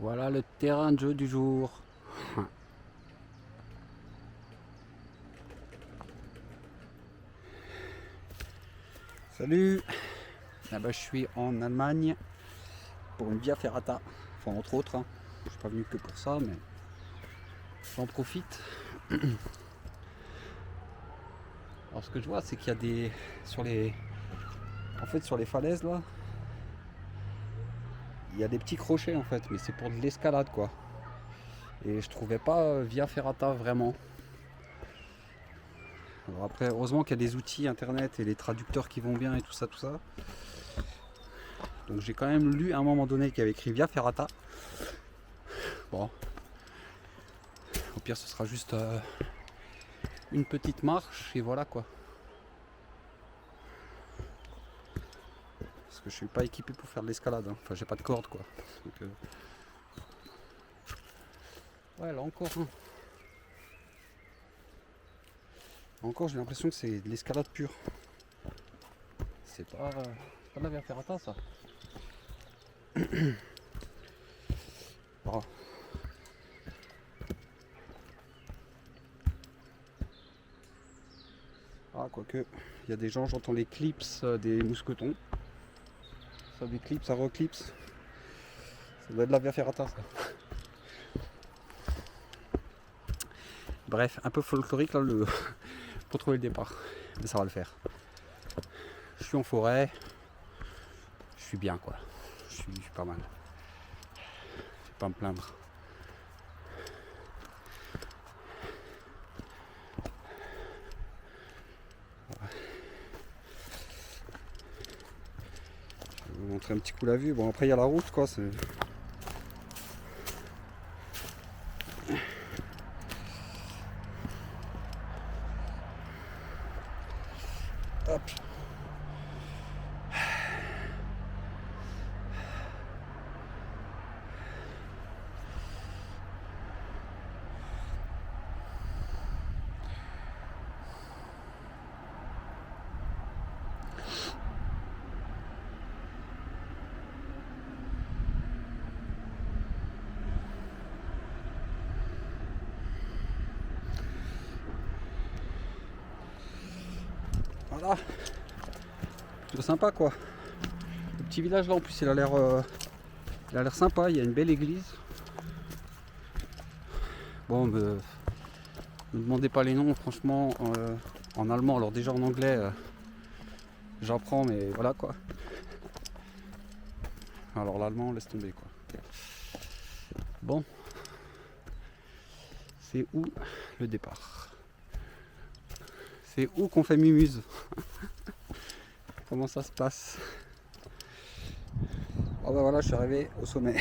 Voilà le terrain de jeu du jour. Salut. Ah bah, je suis en Allemagne pour une Via Ferrata. Enfin entre autres, hein. Je suis pas venu que pour ça, mais j'en profite. Alors ce que je vois, c'est qu'il y a des sur les sur les falaises là, il y a des petits crochets en fait, mais c'est pour de l'escalade quoi. Et je trouvais pas Via Ferrata vraiment. Alors après, heureusement qu'il y a des outils internet et les traducteurs qui vont bien et tout ça, tout ça. Donc j'ai quand même lu à un moment donné qu'il y avait écrit Via Ferrata. Bon, au pire ce sera juste une petite marche et voilà quoi. Parce que je suis pas équipé pour faire de l'escalade, hein. Enfin j'ai pas de corde quoi. Donc, ouais là encore. Hein. Encore j'ai l'impression que c'est de l'escalade pure. C'est pas de la Via Ferrata ça. Oh. Ah quoique, il y a des gens, j'entends les clips des mousquetons. Ça des clips, ça reclips. Ça doit être de la Via Ferrata ça. Bref, un peu folklorique là pour trouver le départ. Mais ça va le faire. Je suis en forêt. Je suis bien quoi. Je suis pas mal. Je vais pas me plaindre. Je vais vous montrer un petit coup la vue. Bon après il y a la route quoi. C'est... Hop. Voilà. Plutôt sympa quoi. Le petit village là en plus il a l'air sympa, il y a une belle église. Bon me demandez pas les noms franchement en allemand, alors déjà en anglais j'apprends mais voilà quoi. Alors l'allemand laisse tomber quoi. Bon. C'est où le départ? C'est où qu'on fait Mimuse? Comment ça se passe? Oh bah voilà, je suis arrivé au sommet.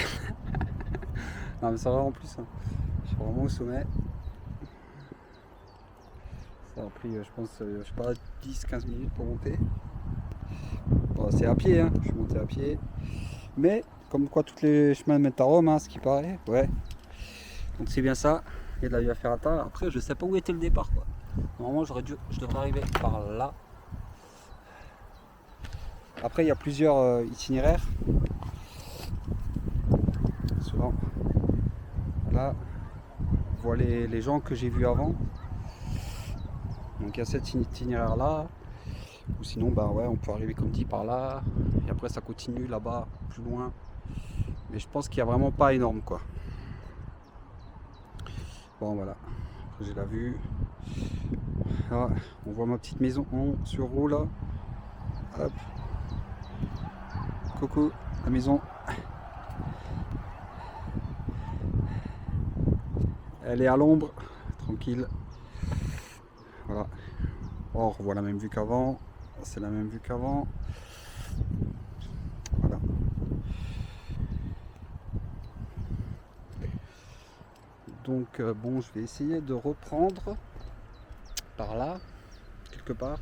Non mais ça va en plus, hein. Je suis vraiment au sommet. Ça a pris, je pense, je sais pas, 10-15 minutes pour monter. Bon, c'est à pied, hein. Je suis monté à pied. Mais, comme quoi tous les chemins mènent à Rome, hein, ce qui paraît, ouais. Donc c'est bien ça, il y a de la Via Ferrata. Après, je sais pas où était le départ, quoi. Normalement, je devrais arriver par là. Après, il y a plusieurs itinéraires. Souvent. Là, on voit les gens que j'ai vus avant. Donc il y a cet itinéraire là. Ou sinon, bah ouais, on peut arriver comme dit par là. Et après, ça continue là-bas, plus loin. Mais je pense qu'il n'y a vraiment pas énorme, quoi. Bon, voilà. Après, j'ai la vue. Là, on voit ma petite maison sur roue là. Hop. Coucou, la maison. Elle est à l'ombre, tranquille. Voilà. Oh, on revoit la même vue qu'avant. C'est la même vue qu'avant. Voilà. Donc bon, je vais essayer de reprendre par là, quelque part.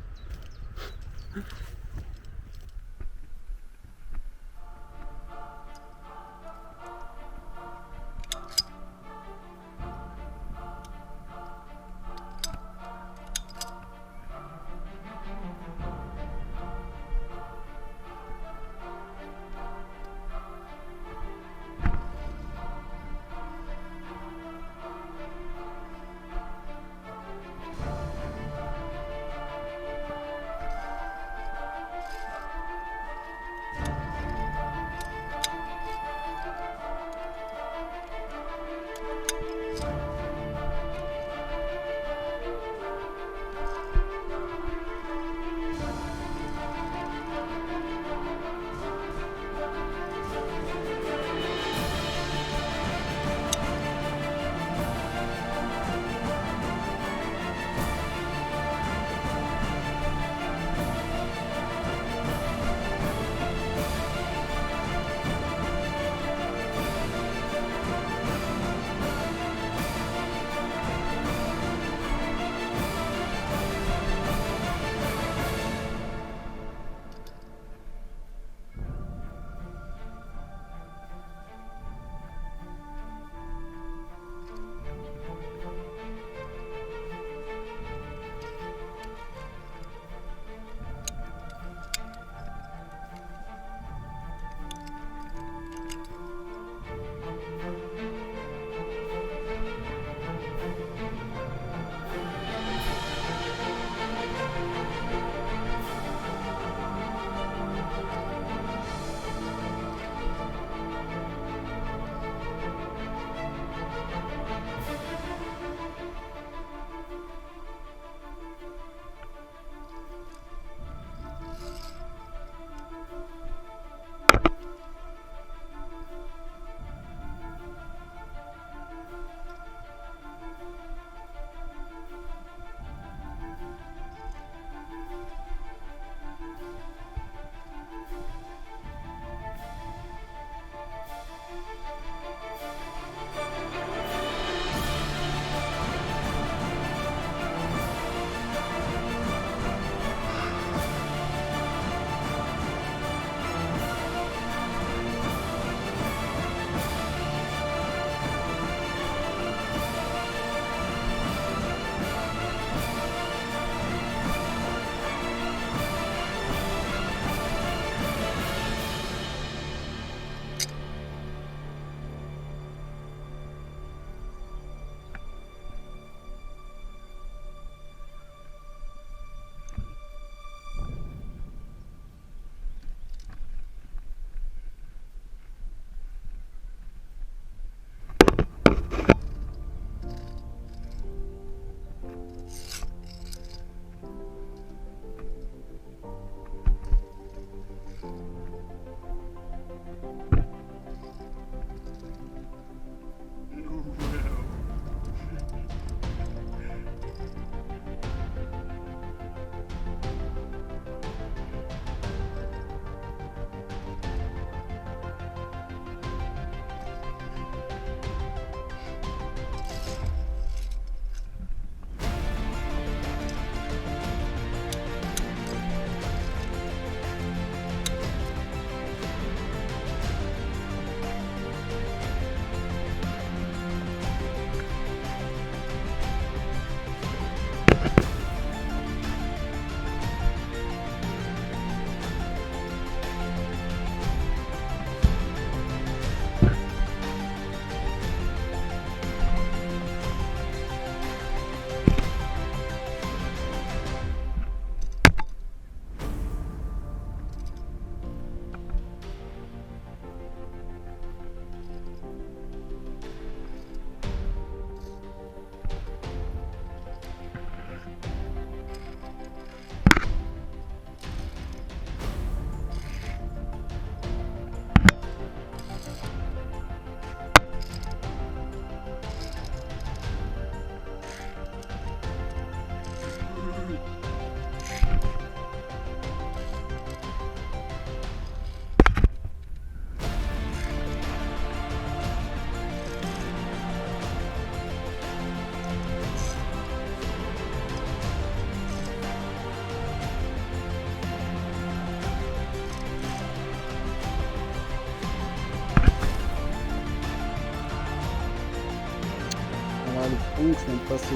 que je viens de passer.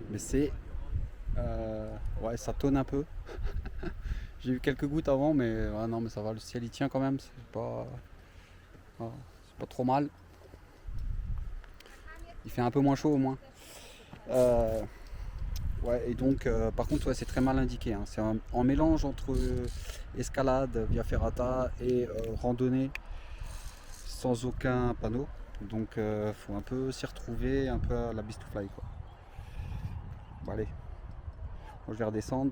Mais c'est... ouais, ça tonne un peu. J'ai eu quelques gouttes avant, mais non, mais ça va, le ciel il tient quand même, c'est pas trop mal. Il fait un peu moins chaud au moins. Ouais, et donc, par contre, ouais, c'est très mal indiqué, hein. C'est en mélange entre escalade, via ferrata et randonnée sans aucun panneau. Donc, faut un peu s'y retrouver, un peu à la Beast to Fly, quoi. Bon, allez, moi, je vais redescendre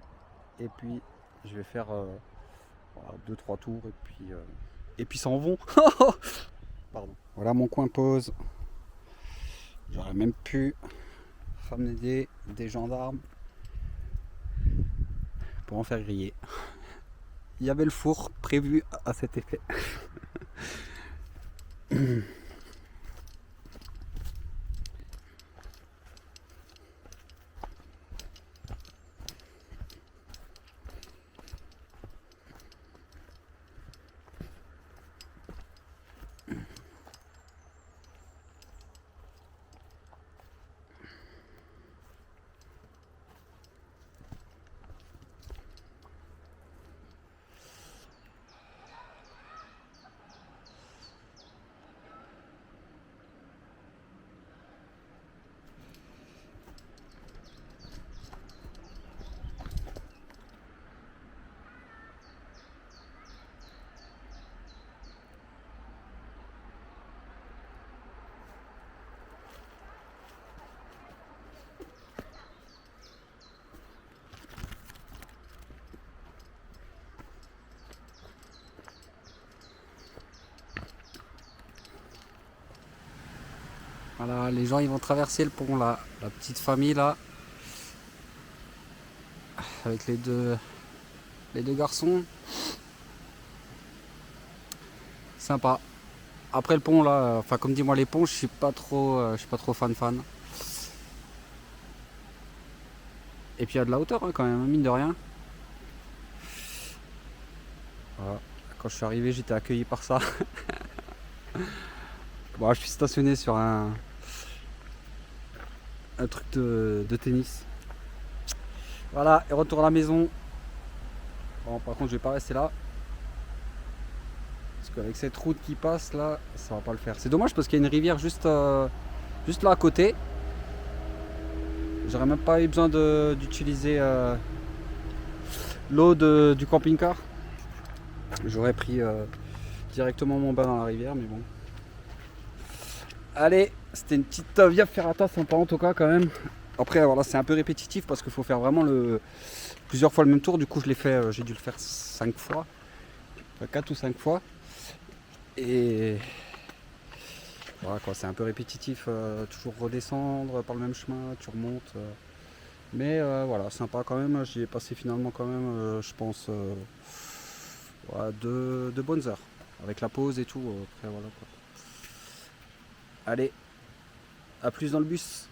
et puis je vais faire 2-3 tours et puis s'en vont. Pardon. Voilà mon coin pause. J'aurais même pu ramener des gendarmes pour en faire griller. Il y avait le four prévu à cet effet. Voilà, les gens ils vont traverser le pont là, la petite famille là, avec les deux garçons. Sympa. Après le pont là, enfin comme dit moi les ponts, je suis pas trop fan. Et puis il y a de la hauteur, hein, quand même, mine de rien. Voilà. Quand je suis arrivé, j'étais accueilli par ça. Bon, je suis stationné sur un truc de tennis. Voilà, et retour à la maison. Bon, par contre, je vais pas rester là. Parce qu'avec cette route qui passe là, ça va pas le faire. C'est dommage parce qu'il y a une rivière juste là à côté. J'aurais même pas eu besoin d'utiliser l'eau du camping-car. J'aurais pris directement mon bain dans la rivière, mais bon. Allez, c'était une petite via ferrata sympa en tout cas quand même. Après voilà, c'est un peu répétitif parce qu'il faut faire vraiment plusieurs fois le même tour. Du coup je l'ai fait, j'ai dû le faire 5 fois, enfin 4 ou 5 fois. Et voilà quoi, c'est un peu répétitif, toujours redescendre par le même chemin, tu remontes. Mais voilà, sympa quand même. J'y ai passé finalement quand même, je pense, voilà, de bonnes heures. Avec la pause et tout. Après voilà quoi. Allez, à plus dans le bus.